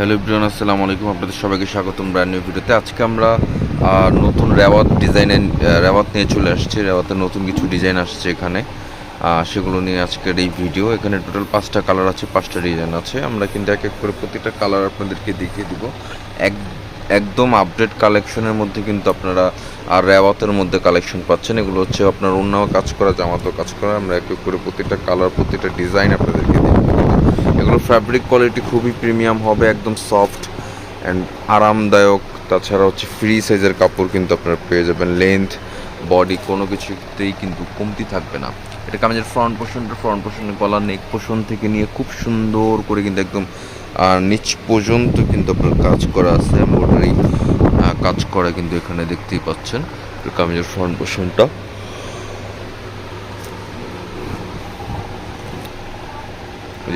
Hello everyone, আসসালামু আলাইকুম। আপনাদের সবাইকে স্বাগতম ব্র্যান্ড নিউ ভিডিওতে। আজকে আমরা নতুন রেওয়াত ডিজাইনের রেওয়াত নিয়ে চলে আসছি। রেওয়াতের নতুন কিছু ডিজাইন আসছে এখানে, সেগুলো নিয়ে আজকের এই ভিডিও। এখানে টোটাল 5টা কালার আছে, 5টা ডিজাইন আছে। আমরা কিন্তু এক এক করে প্রতিটা কালার আপনাদেরকে দেখিয়ে দিব। এক একদম আপডেট কালেকশনের মধ্যে কিন্তু আপনারা রেওয়াতের মধ্যে কালেকশন পাচ্ছেন। এগুলো হচ্ছে আপনার অন্যান্য কাজ করা, জামাতেও কাজ করা। আমরা এক এক করে প্রতিটা কালার, প্রতিটা ডিজাইন আপনাদেরকে দেখিয়ে দিব। এগুলো ফ্যাব্রিক কোয়ালিটি খুবই প্রিমিয়াম হবে, একদম সফট অ্যান্ড আরামদায়ক। তাছাড়া হচ্ছে ফ্রি সাইজের কাপড় কিন্তু আপনারা পেয়ে যাবেন। লেন্থ, বডি কোনো কিছুতেই কিন্তু কমতি থাকবে না। এটা কামিজের ফ্রন্ট পোর্শনের গলার নেক পোর্শন থেকে নিয়ে খুব সুন্দর করে কিন্তু একদম নিচ পর্যন্ত কিন্তু আপনার কাজ করা আছে, এমব্রয়ডারি কাজ করা কিন্তু এখানে দেখতেই পাচ্ছেন। কামিজের ফ্রন্ট পোর্শনটা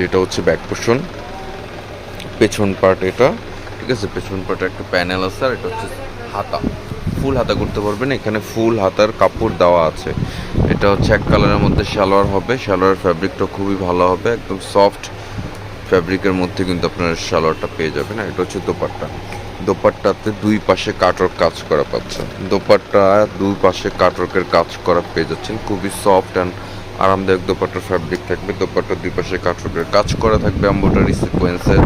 যেটা হচ্ছে ব্যাক পোর্শন, পেছন পার্ট এটা, ঠিক আছে। পেছন পার্টে একটা প্যানেল আছে। আর এটা হচ্ছে হাতা, ফুল হাতা করতে পারবেন। এখানে ফুল হাতার কাপড় দেওয়া আছে। এটা হচ্ছে এক কালারের মধ্যে সালোয়ার হবে। সালোয়ার ফ্যাব্রিকটা খুবই ভালো হবে, একদম সফট ফ্যাব্রিকের মধ্যে কিন্তু আপনারা সালোয়ারটা পেয়ে যাবেন। আর এটা হচ্ছে দোপাট্টা। দোপাট্টাতে দুই পাশে কাটওয়ার্ক কাজ করা পাচ্ছেন। দোপাট্টা দুই পাশে কাটওয়ার্কের কাজ করা পেয়ে যাচ্ছেন। খুবই সফট অ্যান্ড আরামদায়ক দোপাট্টার ফ্যাব্রিক থাকবে। দোপাট্টার দুই পাশে কাটওয়ার্কের কাজ করা থাকবে, এমব্রয়ডারি সিকোয়েন্সের।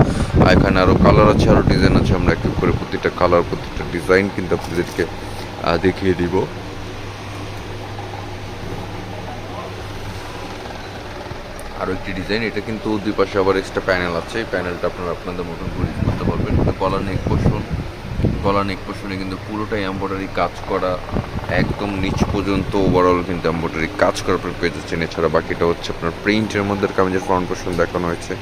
আর এখানে আরও কালার আছে, আরও ডিজাইন আছে। আমরা এক এক করে প্রতিটা কালার, প্রতিটা ডিজাইন কিন্তু আপনাদেরকে দেখিয়ে দিব। আরও একটি ডিজাইন, এটা কিন্তু দুই পাশে আবার এক্সট্রা প্যানেল আছে। এই প্যানেলটা আপনারা আপনাদের মতন করে ইউজ করতে পারবেন। গলা নেক পোর্শনে কিন্তু পুরোটাই এমব্রয়ডারি কাজ করা, একদম নিচ পর্যন্ত ওভারঅল কিন্তু এমব্রয়ডারি কাজ করার পর পেয়ে যাচ্ছেন। এছাড়া বাকিটা হচ্ছে আপনার প্রিন্টের মধ্যে কামিজের ফ্রন্ট পোর্শন দেখানো হয়েছে।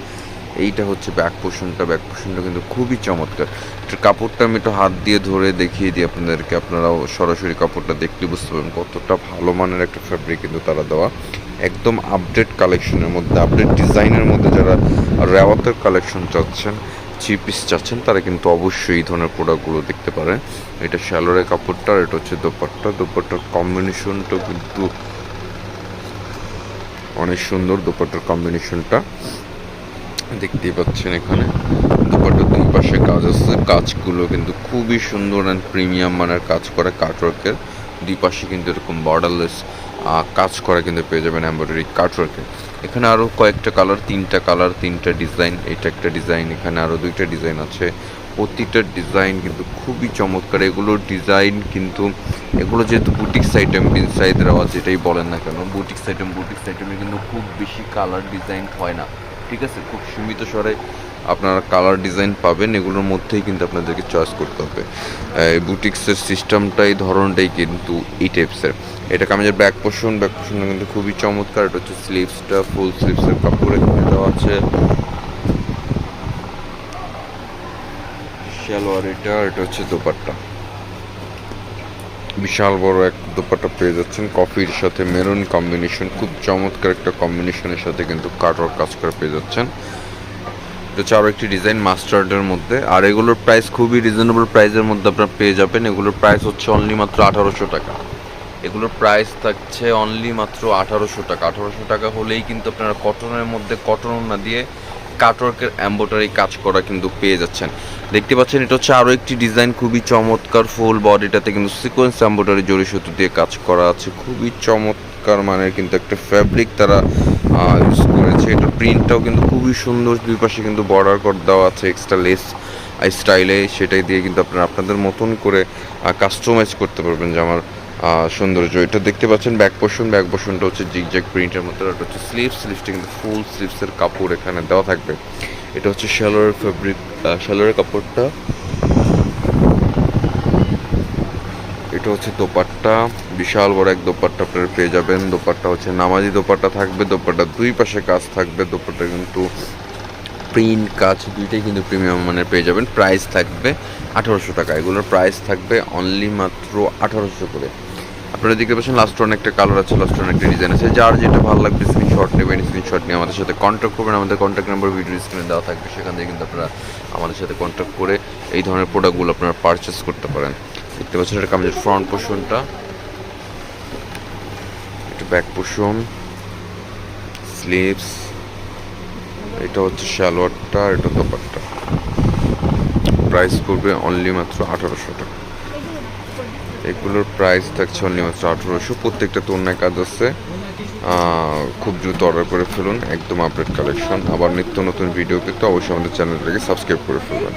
এইটা হচ্ছে ব্যাক পোর্শনটা কিন্তু খুবই চমৎকার। এটার কাপড়টা আমি একটু হাত দিয়ে ধরে দেখিয়ে দিই আপনাদেরকে। আপনারাও সরাসরি কাপড়টা দেখলে বুঝতে পারবেন কতটা ভালো মানের একটা ফ্যাব্রিক কিন্তু তারা দেওয়া। একদম আপডেট কালেকশনের মধ্যে, আপডেট ডিজাইনের মধ্যে যারা রেওয়াতের কালেকশন চাচ্ছেন, থ্রি পিস চাচ্ছেন, তারা কিন্তু অবশ্যই এই ধরনের প্রোডাক্টগুলো দেখতে পারেন। এটা শ্যালোরের কাপড়টা, আর এটা হচ্ছে দোপাট্টার কম্বিনেশনটা কিন্তু অনেক সুন্দর। দোপাট্টার কম্বিনেশনটা দেখতেই পাচ্ছেন। এখানে দোপাট্টার দুই পাশে কাজ আছে, কাজগুলো কিন্তু খুবই সুন্দর অ্যান্ড প্রিমিয়াম মানের কাজ করা। কাটওয়ার্কের দুই পাশে কিন্তু এরকম বর্ডারলেস কাজ করা কিন্তু পেয়ে যাবেন এমব্রয়ডারি কাটওয়ার্কের। এখানে আরও কয়েকটা কালার, তিনটা ডিজাইন। এটা একটা ডিজাইন, এখানে আরও দুইটা ডিজাইন আছে। প্রতিটা ডিজাইন কিন্তু খুবই চমৎকার। এগুলোর ডিজাইন কিন্তু, এগুলো যেহেতু বুটিক্স আইটেম, বিনসাইদের আওয়াজ যেটাই বলেন না কেন, বুটিক্স আইটেমে কিন্তু খুব বেশি কালার ডিজাইন হয় না, ঠিক আছে। খুব সীমিত স্বরে আপনারা কালার ডিজাইন পাবেন। এগুলোর মধ্যেই কিন্তু আপনাদেরকে চয়েস করতে হবে। বুটিক্সের সিস্টেমটাই, ধরনটাই কিন্তু এই টাইপসের। এটা কামিজের ব্যাক পোর্শনটা কিন্তু খুবই চমৎকার। এটা হচ্ছে স্লিভসটা, ফুল স্লিভসের কাপড় এখানে দেওয়া আছে। সালোয়ার এটা হচ্ছে দোপাট্টা। বিশাল বড় এক দোপাট্টা পেয়ে যাচ্ছেন, কফির সাথে মেরুন কম্বিনেশন, খুব চমৎকার একটা কম্বিনেশনের সাথে কিন্তু কাটওয়ার্ক কাজ করে পেয়ে যাচ্ছেন। এটা হচ্ছে আরও একটি ডিজাইন মাস্টার্ডের মধ্যে। আর এগুলোর প্রাইস খুবই রিজনেবল প্রাইসের মধ্যে আপনারা পেয়ে যাবেন। এগুলোর প্রাইস হচ্ছে অনলি মাত্র 1800 টাকা। এগুলোর প্রাইস থাকছে অনলি মাত্র 1800 টাকা। 1800 টাকা হলেই কিন্তু আপনারা কটনের মধ্যে, কটন না দিয়ে কাটওয়ার্কের এমব্রয়ডারি কাজ করা কিন্তু পেয়ে যাচ্ছেন। দেখতে পাচ্ছেন এটা হচ্ছে আরও একটি ডিজাইন, খুবই চমৎকার। ফুল বডিটাতে কিন্তু সিকোয়েন্স এমব্রয়ডারি জড়ি সুতো দিয়ে কাজ করা আছে। খুবই চমৎকার মানের কিন্তু একটা ফ্যাব্রিক তারা ইউজ করেছে। এটার প্রিন্টটাও কিন্তু খুবই সুন্দর। দুই পাশে কিন্তু বর্ডার কট দেওয়া আছে এক্সট্রা লেস স্টাইলে। সেটাই দিয়ে কিন্তু আপনারা আপনাদের মতন করে কাস্টমাইজ করতে পারবেন জামার সৌন্দর্য। এটা দেখতে পাচ্ছেন ব্যাক পোর্শনটা হচ্ছে জিগজ্যাগ প্রিন্টের মধ্যে। এটা হচ্ছে স্লিভসটা কিন্তু ফুল স্লিভসের কাপড় এখানে দেওয়া থাকবে। এটা হচ্ছে শ্যালোরের ফ্যাব্রিক, শ্যালোরের কাপড়টা। এটা হচ্ছে দোপাট্টা, বিশাল বড় এক দোপাট্টা আপনারা পেয়ে যাবেন। দোপাট্টা হচ্ছে নামাজি দোপাট্টা থাকবে। দোপাট্টার দুই পাশে কাজ থাকবে। দোপাট্টা কিন্তু প্রিন্ট কাজ দুইটাই কিন্তু প্রিমিয়াম মানের পেয়ে যাবেন। প্রাইস থাকবে 1800 টাকা। এগুলোর প্রাইস থাকবে অনলি মাত্র 1800 করে। আপনারা দেখতে পাচ্ছেন লাস্ট অনেকটা কালার আছে, লাস্ট অনেকটা ডিজাইন আছে। যার যেটা ভালো লাগবে স্ক্রিনশট নেবেন। স্ক্রিনশট নিয়ে আমাদের সাথে কন্ট্যাক্ট করবেন। আমাদের কন্ট্যাক্ট নাম্বার ভিডিও স্ক্রিনে দেওয়া থাকবে। সেখান থেকে কিন্তু আপনারা আমাদের সাথে কন্ট্যাক্ট করে এই ধরনের প্রোডাক্টগুলো আপনারা পারচেস করতে পারেন। দেখতে পাচ্ছেন এটা কামিজের ফ্রন্ট পোর্শনটা, এটা ব্যাক পোর্শন, স্লিভস, এটা হচ্ছে সালোয়ারটা, এটা দোপাট্টা। প্রাইস পড়বে অনলি মাত্র 1800 টাকা। এগুলোর প্রাইস থাকছে অনলি মাত্র 1800। প্রত্যেকটা তোড়নায় কাজ আছে। খুব দ্রুত অর্ডার করে ফেলুন, একদম আপডেট কালেকশন। আবার নিত্য নতুন ভিডিও পেতে অবশ্যই আমাদের চ্যানেলটাকে সাবস্ক্রাইব করে ফেলবেন।